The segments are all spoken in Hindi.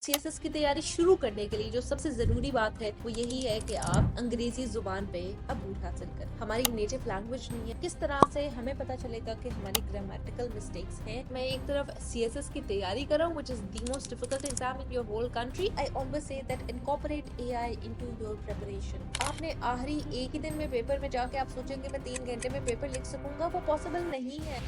सीएसएस की तैयारी शुरू करने के लिए जो सबसे जरूरी बात है वो यही है कि आप अंग्रेजी जुबान पे अबूर हासिल कर। हमारी नेटिव लैंग्वेज नहीं है, किस तरह से हमें पता चलेगा कि हमारी ग्रामेटिकल मिस्टेक्स हैं। मैं एक तरफ सीएसएस की तैयारी कर रहा हूँ, which is the most difficult exam in your whole country. I always say that incorporate AI into your preparation. आपने आखिरी एक ही दिन में पेपर में जाके आप सोचेंगे मैं 3 घंटे में पेपर लिख सकूंगा, वो पॉसिबल नहीं है।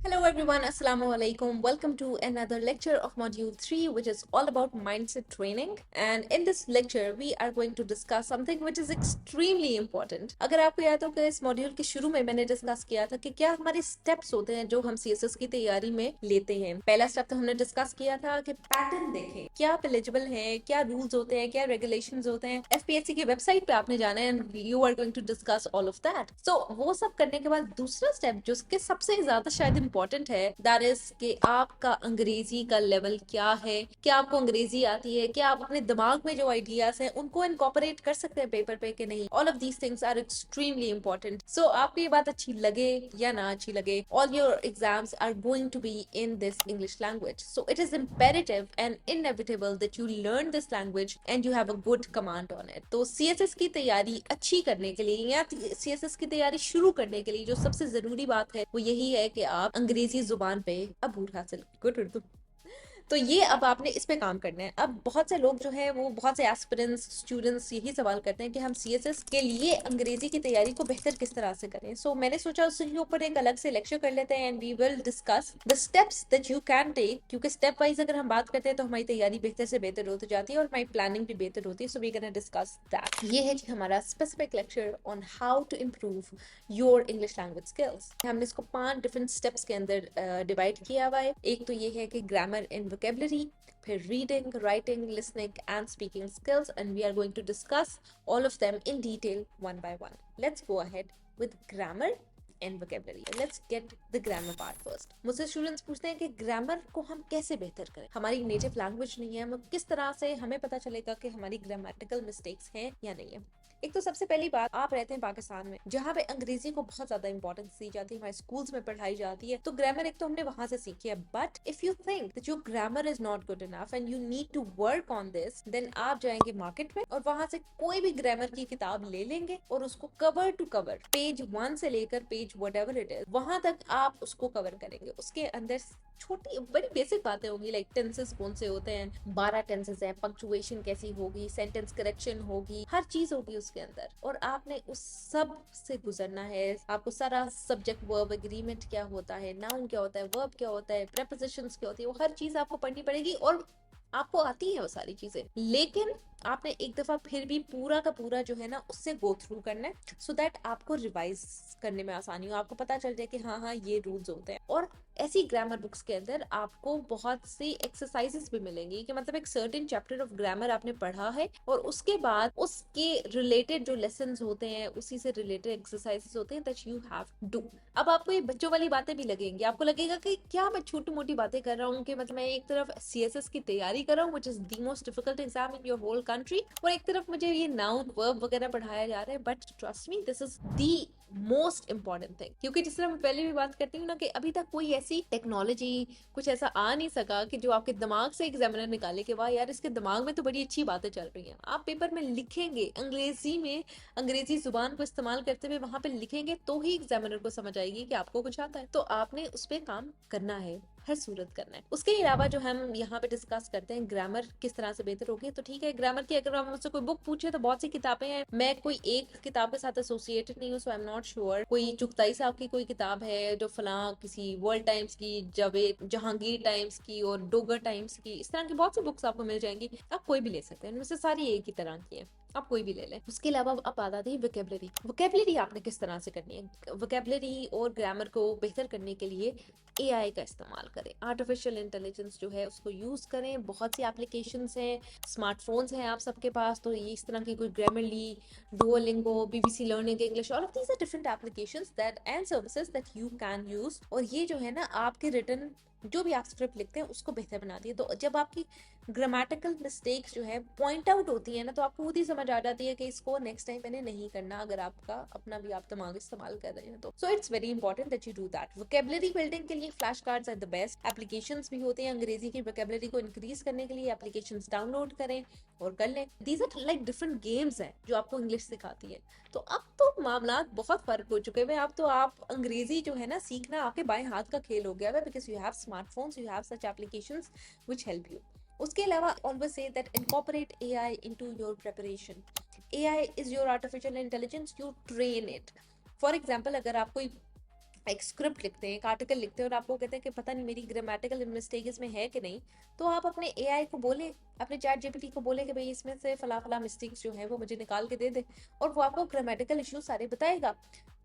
Hello everyone, Assalamu alaikum. Welcome to another lecture of module 3, which is all about mindset training. And in this lecture, we are going to discuss something which is extremely important. अगर आपको याद हो कि इस मॉड्यूल के शुरू में मैंने डिस्कस किया था कि क्या हमारे स्टेप्स होते हैं जो हम सीएसएस की तैयारी में लेते हैं। पहला स्टेप तो हमने डिस्कस किया था कि पैटर्न देखें, क्या आप एलिजिबल हैं, क्या रूल्स होते हैं, क्या रेगुलेशंस होते हैं। एफपीएससी की वेबसाइट पे आपने जाना है and you are going to discuss all of that. So वो सब करने के बाद दूसरा स्टेप जो सबसे ज्यादा शायद इंपॉर्टेंट है, दैट इज कि आपका अंग्रेजी का लेवल क्या है, क्या आपको अंग्रेजी आती है, क्या आप अपने दिमाग में जो आइडियाज हैं उनको इनकॉर्पोरेट कर सकते हैं पेपर पे कि नहीं। All of these things are extremely important. So आपको ये बात अच्छी लगे या ना अच्छी लगे, all your exams are going to be in this English language. So it is imperative and inevitable that you learn this language and you have a good command on it. तो सीएसएस की तैयारी अच्छी करने के लिए या सीएसएस की तैयारी शुरू करने के लिए जो सबसे जरूरी बात है वो यही है कि आप अंग्रेजी जुबान पे अबूर हासिल। गुड उर्दू। तो ये अब आपने इस पे काम करना है। अब बहुत से लोग जो है वो बहुत से एस्पिरेंट्स स्टूडेंट्स यही सवाल करते हैं कि हम सीएसएस के लिए अंग्रेजी की तैयारी को बेहतर किस तरह से करें। सो मैंने सोचा उसके ऊपर एक अलग से लेक्चर कर लेते हैं and we will discuss the steps that you can take, क्योंकि स्टेप वाइज अगर हम बात करते हैं तो हमारी तैयारी बेहतर से बेहतर होती जाती है और हमारी प्लानिंग भी बेहतर होती है। So we can discuss that. ये है कि हमारा specific lecture on how to improve your English language skills. हमने इसको 5 डिफरेंट स्टेप्स के अंदर डिवाइड किया हुआ है। एक तो ये है कि ग्रामर एंड वोकेबलरी, फिर reading, writing, listening and speaking skills, and we are going to discuss all of them in detail one by one. Let's go ahead with grammar and vocabulary. Let's get the grammar part first. मुझसे स्टूडेंट्स पूछते हैं कि ग्रामर को हम कैसे बेहतर करें, हमारी नेटिव लैंग्वेज नहीं है, हम किस तरह से हमें पता चलेगा कि हमारी ग्रामेटिकल मिस्टेक्स हैं या नहीं है। एक तो सबसे पहली बात, आप रहते हैं पाकिस्तान में जहाँ पे अंग्रेजी को बहुत ज्यादा इंपॉर्टेंस दी जाती है, हमारे स्कूल्स में पढ़ाई जाती है, तो ग्रामर एक तो हमने वहां से सीखी है। But if you think that your grammar is not good enough and you need to work on this, then आप जाएंगे मार्केट में और वहां से कोई भी ग्रामर की किताब ले लेंगे और उसको कवर टू कवर, पेज 1 से लेकर page what ever it is, वहां तक आप उसको कवर करेंगे। उसके अंदर छोटी बड़ी बेसिक बातें होंगी, लाइक टेंसेस कौन से होते हैं, 12 टेंसेस हैं, पंक्चुएशन कैसी होगी, सेंटेंस करेक्शन होगी, हर चीज होगी उसके अंदर। और आपने उस सब से गुजरना है। आपको सारा सब्जेक्ट वर्ब एग्रीमेंट क्या होता है, नाउन क्या होता है, वर्ब क्या होता है, प्रेपोजिशंस क्या होती है, वो हर चीज आपको पढ़नी पड़ेगी और आपको आती है वो सारी चीजें। लेकिन आपने एक दफा फिर भी पूरा का पूरा जो है ना उससे गो थ्रू करना है, सो दैट आपको रिवाइज करने में आसानी हो, आपको पता चल जाए कि हाँ हाँ ये रूल्स होते हैं। और ऐसी ग्रामर बुक्स के अंदर आपको बहुत सी एक्सरसाइजेस भी मिलेंगी कि मतलब एक सर्टेन चैप्टर ऑफ ग्रामर आपने पढ़ा है और उसके बाद उसके रिलेटेड जो लेसन्स होते हैं, उसी से रिलेटेड एक्सरसाइजेस होते हैं दैट यू हैव डू। अब आपको ये बच्चों वाली बातें भी लगेंगी, आपको लगेगा कि क्या मैं छोटी मोटी बातें कर रहा हूँ, कि मतलब मैं एक तरफ सीएसएस की तैयारी कर रहा हूँ which is the most difficult exam in your whole country, और एक तरफ मुझे ये नाउन वर्ब वगैरह पढ़ाया जा रहा है। But trust me, this is the most important thing, क्योंकि जिस तरह मैं पहले भी बात करती हूँ ना कि अभी तक कोई ऐसी टेक्नोलॉजी कुछ ऐसा आ नहीं सका कि जो आपके दिमाग से एग्जामिनर निकाले कि वाह यार इसके दिमाग में तो बड़ी अच्छी बातें चल रही हैं। आप पेपर में लिखेंगे अंग्रेजी में, अंग्रेजी जुबान को इस्तेमाल करते हुए वहां पे लिखेंगे तो ही एग्जामिनर को समझ आएगी कि आपको कुछ आता है। तो आपने उस पर काम करना है, हर सूरत करना है। उसके अलावा जो हम यहाँ पे डिस्कस करते हैं ग्रामर किस तरह से बेहतर होगी, तो ठीक है ग्रामर की अगर आप मुझसे कोई बुक पूछे तो बहुत सी किताबें हैं, मैं कोई एक किताब के साथ एसोसिएटेड नहीं हूँ, सो आई एम नॉट श्योर। कोई चुगताई साहब की कोई किताब है जो फला किसी वर्ल्ड टाइम्स की, जावेद जहांगीर टाइम्स की और डोगर टाइम्स की, इस तरह की बहुत सी बुक्स आपको मिल जाएंगी, आप कोई भी ले सकते हैं, इनमें से सारी एक ही तरह की है, आप कोई भी ले लें। उसके अलावा अब बात आती है वोकेबलरी। वोकेबलरी आपने किस तरह से करनी है। वोकेबलरी और ग्रामर को बेहतर करने के लिए एआई का इस्तेमाल करें, आर्टिफिशियल इंटेलिजेंस जो है उसको यूज करें। बहुत सी एप्लीकेशंस हैं, स्मार्टफोन्स हैं आप सबके पास, तो ये इस तरह की कोई Grammarly, Duolingo, BBC learning English, all of these are different applications that and services that you can use. और ये जो है ना आपके रिटन जो भी आप स्क्रिप्ट लिखते हैं उसको बेहतर बनाती है। तो जब आपकी ग्रामेटिकल मिस्टेक्स जो है पॉइंट आउट होती है ना, तो आपको खुद ही समझ आ जाती है कि इसको नेक्स्ट टाइम मैंने नहीं करना, अगर आपका अपना भी आप दिमाग इस्तेमाल कर रहे हैं तो। So it's very important that you do that. Vocabulary building के लिए flash cards are the best. Applications भी होते हैं अंग्रेजी की वोकेबलरी को इंक्रीज करने के लिए, एप्लीकेशंस डाउनलोड करें और कर लें। These are like different games हैं जो आपको इंग्लिश सिखाती है। तो अब तो मामला बहुत फर्क हो चुके हैं। अब तो आप अंग्रेजी जो है ना सीखना आपके बाएं हाथ का खेल हो गया है, because you have smartphones, you have such applications which help you. उसके अलावा always say that incorporate AI into your preparation. AI is your artificial intelligence, you train it. For example, अगर आप कोई एक स्क्रिप्ट लिखते हैं, एक आर्टिकल लिखते हैं और आपको कहते हैं कि पता नहीं मेरी ग्रामेटिकल मिस्टेक इसमें है कि नहीं, तो आप अपने एआई को बोले, अपने चैट जीपीटी को बोले कि भाई इसमें से फला फला मिस्टेक्स जो है वो मुझे निकाल के दे दे, और वो आपको ग्रामेटिकल इश्यू सारे बताएगा।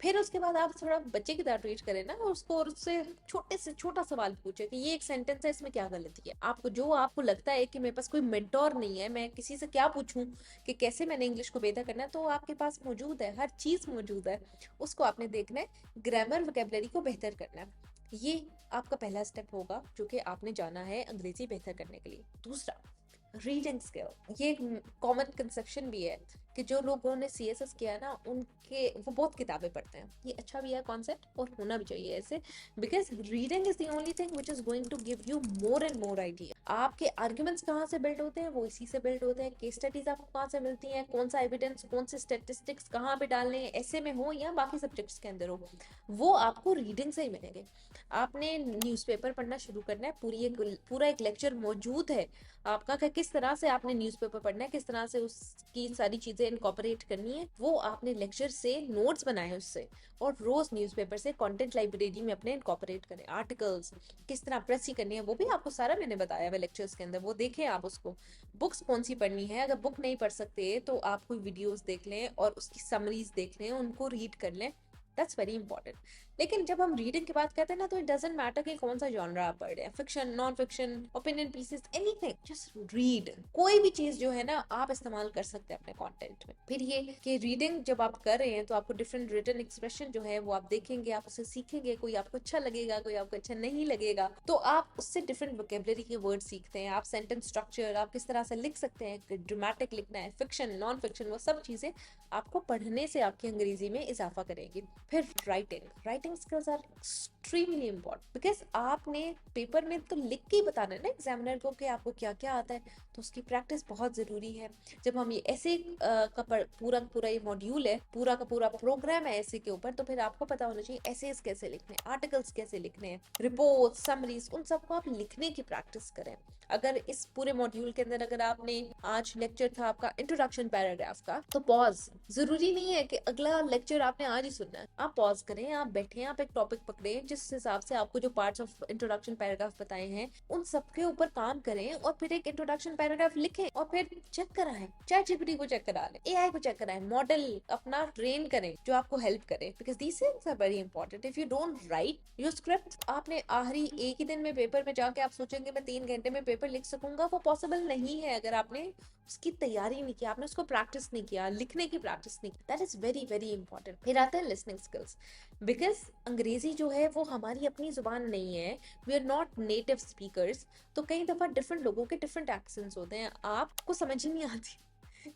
फिर उसके बाद आप थोड़ा बच्चे की तरह ट्रीट करें ना उसको, और उससे छोटे से छोटा सवाल पूछे कि ये एक सेंटेंस है, इसमें क्या गलती है। आपको जो आपको लगता है कि मेरे पास कोई मेंटोर नहीं है, मैं किसी से क्या पूछूं कि कैसे मैंने इंग्लिश को बेहतर करना है, तो आपके पास मौजूद है, हर चीज मौजूद है, उसको आपने देखना है, ग्रामर वोकैबुलरी को बेहतर करना है। ये आपका पहला स्टेप होगा जो कि आपने जाना है अंग्रेजी बेहतर करने के लिए। दूसरा, रीडिंग स्किल। ये एक कॉमन कंसेप्शन भी है कि जो लोगों ने सीएसएस किया है ना, उनके वो बहुत किताबें पढ़ते हैं। ये अच्छा भी है कॉन्सेप्ट, और होना भी चाहिए ऐसे, because reading is the only thing which is going to give you more and more idea. आपके आर्ग्यूमेंट्स कहाँ से बिल्ड होते हैं, वो इसी से बिल्ड होते हैं। केस स्टडीज आपको कहाँ से मिलती हैं, कौन सा एविडेंस, कौन से स्टेटिस्टिक्स कहाँ पे डालने हैं, ऐसे में हो या बाकी सब्जेक्ट्स के अंदर हो, वो आपको रीडिंग से ही मिलेंगे। आपने न्यूज़पेपर पढ़ना शुरू करना है, पूरा एक लेक्चर मौजूद है आपका कि किस तरह से आपने न्यूज़पेपर पढ़ना है, किस तरह से उसकी सारी चीजें इनकॉर्पोरेट करनी है, वो आपने लेक्चर से नोट्स बनाए उससे, और रोज न्यूज़पेपर से कंटेंट लाइब्रेरी में अपने इनकॉर्पोरेट करें। आर्टिकल्स किस तरह प्रेस ही करनी है वो भी आपको सारा मैंने बताया है लेक्चर्स के अंदर, वो देखें आप उसको। बुक्स कौन सी पढ़नी है, अगर बुक नहीं पढ़ सकते तो आप कोई वीडियोस देख लें और उसकी समरीज देख लें, उनको रीड कर लें। That's very important. लेकिन जब हम रीडिंग की बात करते हैं ना, तो इट डजंट मैटर कि कौन सा जॉनरा आप पढ़ रहे हैं, fiction, non fiction, opinion pieces, anything, just read. कोई भी चीज जो है ना आप इस्तेमाल कर सकते हैं अपने कंटेंट में। फिर ये कि रीडिंग जब आप कर रहे हैं तो आपको डिफरेंट रिटन एक्सप्रेशन जो है वो आप देखेंगे, आप उसे सीखेंगे, कोई आपको अच्छा लगेगा, कोई आपको अच्छा नहीं लगेगा, तो आप उससे डिफरेंट वोकैबुलरी के वर्ड सीखते हैं। आप सेंटेंस स्ट्रक्चर आप किस तरह से लिख सकते हैं, ड्रामेटिक लिखना है, फिक्शन, नॉन फिक्शन, वो सब चीजें आपको पढ़ने से आपकी अंग्रेजी में इजाफा करेगी। फिर writing skills are extremely important, because आपने पेपर में तो लिख के ही बताना है ना एग्जामिनर को कि आपको क्या क्या आता है, तो उसकी प्रैक्टिस बहुत जरूरी है। जब हम ये ऐसे का पूरा ये मॉड्यूल है, पूरा का पूरा प्रोग्राम है ऐसे के ऊपर, तो फिर आपको पता होना चाहिए एसेस कैसे लिखने हैं, आर्टिकल्स कैसे लिखने हैं, रिपोर्ट, समरीज, उन सबको आप लिखने की प्रैक्टिस करें। अगर इस पूरे मॉड्यूल के अंदर अगर आपने आज लेक्चर था आपका इंट्रोडक्शन पैराग्राफ का, तो पॉज, जरूरी नहीं है कि अगला लेक्चर आपने आज ही सुनना है, आप पॉज करें, आप बैठे, आप एक टॉपिक पकड़े, जिस हिसाब से आपको जो पार्ट्स ऑफ इंट्रोडक्शन पैराग्राफ बताए हैं उन सबके ऊपर काम करें, और फिर एक इंट्रोडक्शन पैराग्राफ लिखें, और फिर चेक कराएं, चैट जीपीटी को चेक करा लें, एआई को चेक कराएं, मॉडल अपना ट्रेन करें जो आपको हेल्प करे, because these things are very important. If you don't write your script, आपने आखिरी एक ही दिन में पेपर में जाके आप सोचेंगे मैं 3 घंटे में पेपर लिख सकूंगा, वो पॉसिबल नहीं है अगर आपने उसकी तैयारी नहीं किया, आपने उसको प्रैक्टिस नहीं किया, लिखने की प्रैक्टिस नहीं की। That is very very important. फिर आते हैं लिसनिंग स्किल्स, बिकॉज अंग्रेजी जो है वो हमारी अपनी जुबान नहीं है, we are not native speakers, तो कई दफा डिफरेंट लोगों के डिफरेंट एक्सेंट्स होते हैं, आपको समझ ही नहीं आती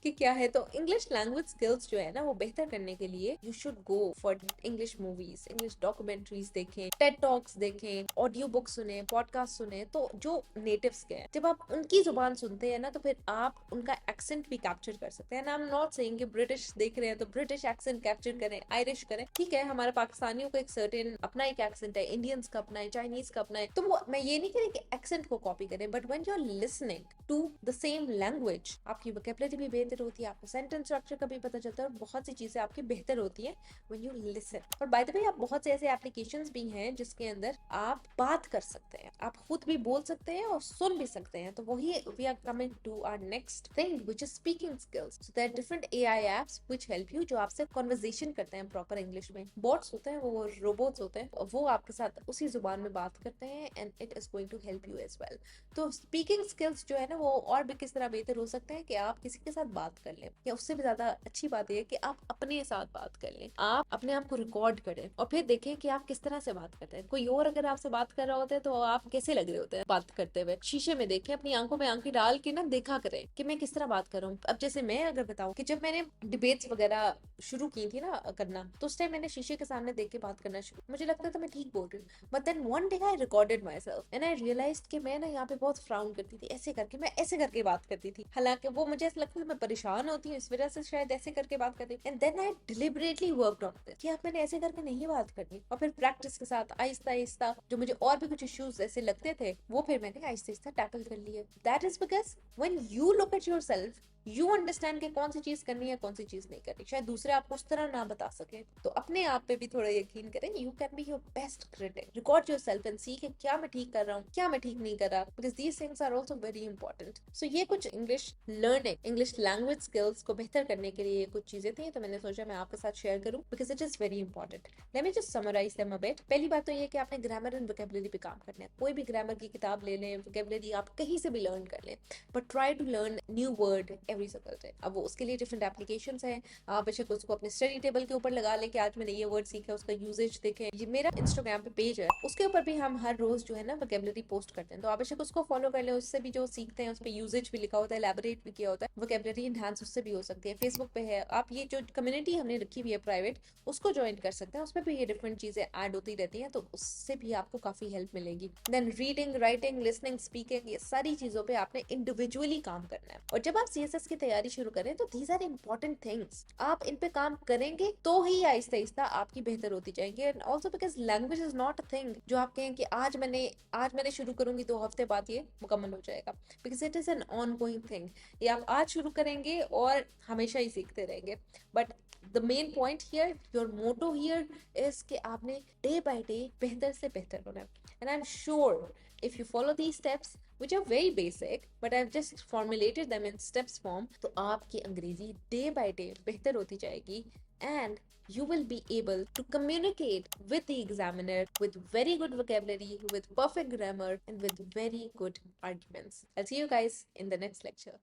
कि क्या है। तो इंग्लिश लैंग्वेज स्किल्स जो है ना वो बेहतर करने के लिए you should go for English movies, English documentaries देखें, टेड टॉक्स देखें, ऑडियो बुक सुने, पॉडकास्ट सुने, तो जो नेटिव्स के हैं जब आप उनकी जुबान सुनते हैं ना, तो फिर आप उनका एक्सेंट भी कैप्चर कर सकते हैं। आई एम नॉट सेइंग कि ब्रिटिश देख रहे हैं तो ब्रिटिश एक्सेंट कैप्चर करें, आयरिश करें, ठीक है, हमारे पाकिस्तानियों का एक सर्टेन अपना एक एक्सेंट है, इंडियंस का अपना है, चाइनीज का अपना है, तो वो मैं ये नहीं कह रही कि एक्सेंट को कॉपी करें, but when you are listening to the same language, आपकी वोकैबुलरी भी बेहतर होती है, आपको सेंटेंस स्ट्रक्चर का भी पता चलता है, और बहुत सी चीजें आपकी बेहतर होती है व्हेन यू लिसन। और बाय द वे, आप बहुत से ऐसे एप्लीकेशंस भी हैं जिसके अंदर आप बात कर सकते हैं, आप खुद भी बोल सकते हैं और सुन भी सकते हैं। तो वही we are coming to our next thing which is speaking skills. So there are different AI apps which help you, जो आपसे कन्वर्सेशन करते हैं प्रॉपर इंग्लिश में। बॉट्स होते हैं, वो रोबोट्स होते हैं, वो आपके साथ उसी जुबान में बात करते हैं, and it is going to help you as well. तो स्पीकिंग स्किल्स जो है ना वो और भी किस तरह बेहतर हो सकते हैं कि आप किसी के साथ साथ बात कर लें, या उससे भी ज्यादा अच्छी बात यह है कि आप अपने साथ बात कर लें, आप अपने आप को रिकॉर्ड करें और फिर देखें कि आप किस तरह से बात करते हैं। कोई और अगर आपसे बात कर रहा होता है तो आप कैसे लग रहे होते हैं बात करते हुए। शीशे में देखें, अपनी आंखों में आंखें डाल के ना देखा करें कि मैं किस तरह बात कर रहा हूँ। अब जैसे मैं अगर बताऊं कि जब मैंने डिबेट्स वगैरह शुरू की थी ना करना, तो उस टाइम मैंने शीशे के सामने देख के बात करना शुरू, मुझे लगता था मैं ठीक बोल रही हूँ, but then one day I recorded myself and I realized कि मैं ना यहाँ पे बहुत फ्राउन करती थी, ऐसे करके मैं ऐसे करके बात करती थी, हालांकि वो मुझे ऐसा लगता था मैं परेशान होती हूँ इस वजह से शायद ऐसे करके बात करती हूँ। And then I deliberately worked on this कि अब मैंने ऐसे करके नहीं बात करनी, और फिर प्रैक्टिस के साथ आहिस्ता आहिस्ता जो मुझे और भी कुछ इश्यूज ऐसे लगते थे वो फिर मैंने आहिस्ता आहिस्ता टैकल कर लिए। That is because when you look at yourself you understand कि कौन सी चीज करनी है कौन सी चीज नहीं करनी। शायद दूसरे आपको उस तरह ना बता सके, तो अपने आप पे भी थोड़ा यकीन करें। You can be your best critic, record yourself and see कि क्या मैं ठीक कर रहा हूँ, क्या मैं ठीक नहीं कर रहा, because these things are also very important. So ये कुछ English learning, English language skills को बेहतर करने के लिए कुछ चीजें थी, तो मैंने सोचा मैं आपके साथ शेयर करूँ because it is very important. Let me just summarize them a bit. पहली बात तो ये कि आपने ग्रामर एंड वोकैबुलरी पे काम करना है। कोई भी ग्रामर की किताब ले लें, वोकैबुलरी आप कहीं से भी लर्न कर लें, but try to learn new word every single day. अब वो उसके लिए डिफरेंट एप्लीकेशंस हैं, आप बेशक उसको अपने स्टडी टेबल के ऊपर लगा लें कि आज मैंने ये वर्ड सीखा, उसका यूजेज देखें। ये मेरा इंस्टाग्राम पे पेज है, उसके ऊपर भी हम हर रोज जो है ना वोकैबुलरी पोस्ट करते हैं, तो आप बेशक उसको फॉलो कर लें। उससे भी जो सीखते हैं उस पर यूजेज भी लिखा होता है, एलैबोरेट भी किया होता है, वोकैबुलरी एनहांस उससे भी हो सकती है। फेसबुक पे है, आप ये जो कम्युनिटी हमने रखी हुई है प्राइवेट, उसको ज्वाइन कर सकते हैं, उसमें भी ये डिफरेंट चीजें ऐड होती रहती हैं, तो उससे भी आपको काफी हेल्प मिलेगी। Then reading, writing, listening, speaking, ये सारी चीजों पे आपने इंडिविजुअली काम करना है। और जब आप सीएसएस की तैयारी शुरू करें तो दीज आर इंपॉर्टेंट थिंग्स, आप इन पे काम करेंगे तो ही आहिस्ता आहिस्ता आपकी बेहतर होती जाएंगी। And also because language is not a thing जो आप कहें कि आज मैंने शुरू करूंगी 2 हफ्ते बाद ये मुकम्मल हो जाएगा, because it is an on going thing. ये आप आज शुरू करेंगे और हमेशा ही सीखते रहेंगे। But the main point here, your motto here is कि आपने डे बाय डे बेहतर से बेहतर होना है। And I am sure if you follow these steps which are very basic but I've just formulated them in steps form, तो आपकी अंग्रेजी day by day बेहतर होती जाएगी and you will be able to communicate with the examiner with very good vocabulary, with perfect grammar and with very good arguments. I'll see you guys in the next lecture.